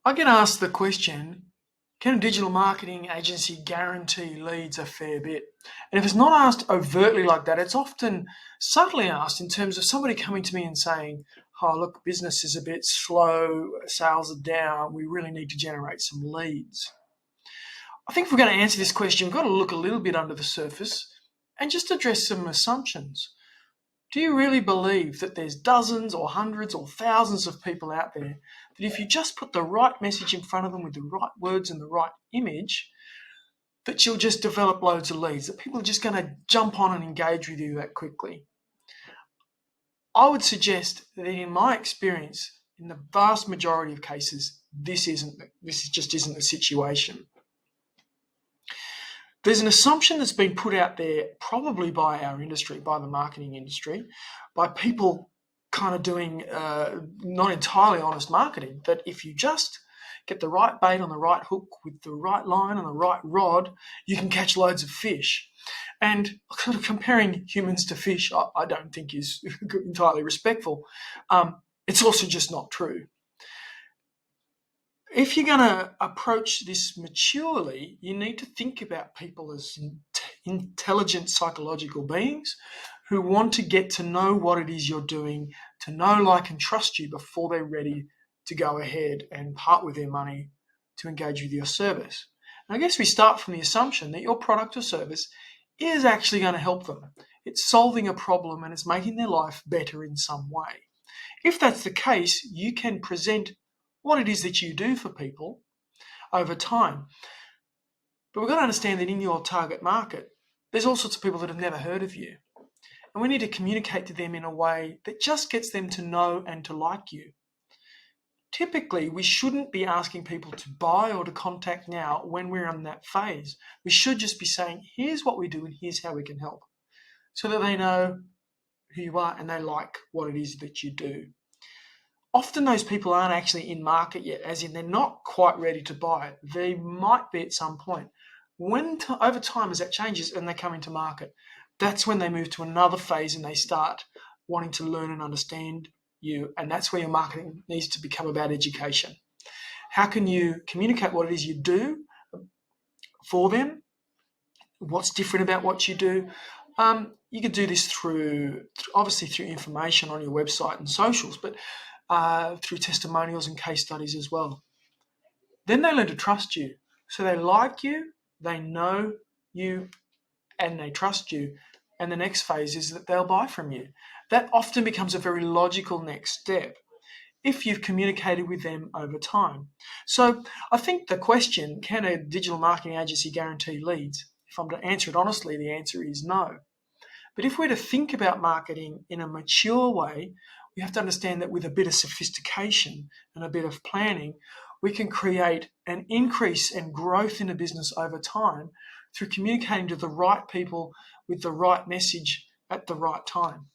I get asked the question, can a digital marketing agency guarantee leads a fair bit? And if it's not asked overtly like that, it's often subtly asked in terms of somebody coming to me and saying, oh, look, business is a bit slow, sales are down, we really need to generate some leads. I think if we're going to answer this question, we've got to look a little bit under the surface and just address some assumptions. Do you really believe that there's dozens or hundreds or thousands of people out there that if you just put the right message in front of them with the right words and the right image, that you'll just develop loads of leads, that people are just going to jump on and engage with you that quickly? I would suggest that in my experience, in the vast majority of cases, this just isn't the situation. There's an assumption that's been put out there probably by our industry, by the marketing industry, by people kind of doing not entirely honest marketing, that if you just get the right bait on the right hook with the right line on the right rod, you can catch loads of fish. And sort of comparing humans to fish, I don't think is entirely respectful. It's also just not true. If you're going to approach this maturely, you need to think about people as intelligent psychological beings who want to get to know what it is you're doing, to know, like, and trust you before they're ready to go ahead and part with their money to engage with your service. And I guess we start from the assumption that your product or service is actually going to help them. It's solving a problem and it's making their life better in some way. If that's the case, you can present what it is that you do for people over time. But we've got to understand that in your target market, there's all sorts of people that have never heard of you. And we need to communicate to them in a way that just gets them to know and to like you. Typically, we shouldn't be asking people to buy or to contact now when we're in that phase. We should just be saying, here's what we do and here's how we can help, so that they know who you are and they like what it is that you do. Often those people aren't actually in market yet, as in they're not quite ready to buy it. They might be at some point. Over time, as that changes and they come into market, that's when they move to another phase and they start wanting to learn and understand you. And that's where your marketing needs to become about education. How can you communicate what it is you do for them? What's different about what you do? You could do this through information on your website and socials, but through testimonials and case studies as well. Then they learn to trust you. So they like you, they know you, and they trust you. And the next phase is that they'll buy from you. That often becomes a very logical next step if you've communicated with them over time. So I think the question, can a digital marketing agency guarantee leads? If I'm to answer it honestly, the answer is no. But if we're to think about marketing in a mature way, we have to understand that with a bit of sophistication and a bit of planning, we can create an increase and growth in a business over time through communicating to the right people with the right message at the right time.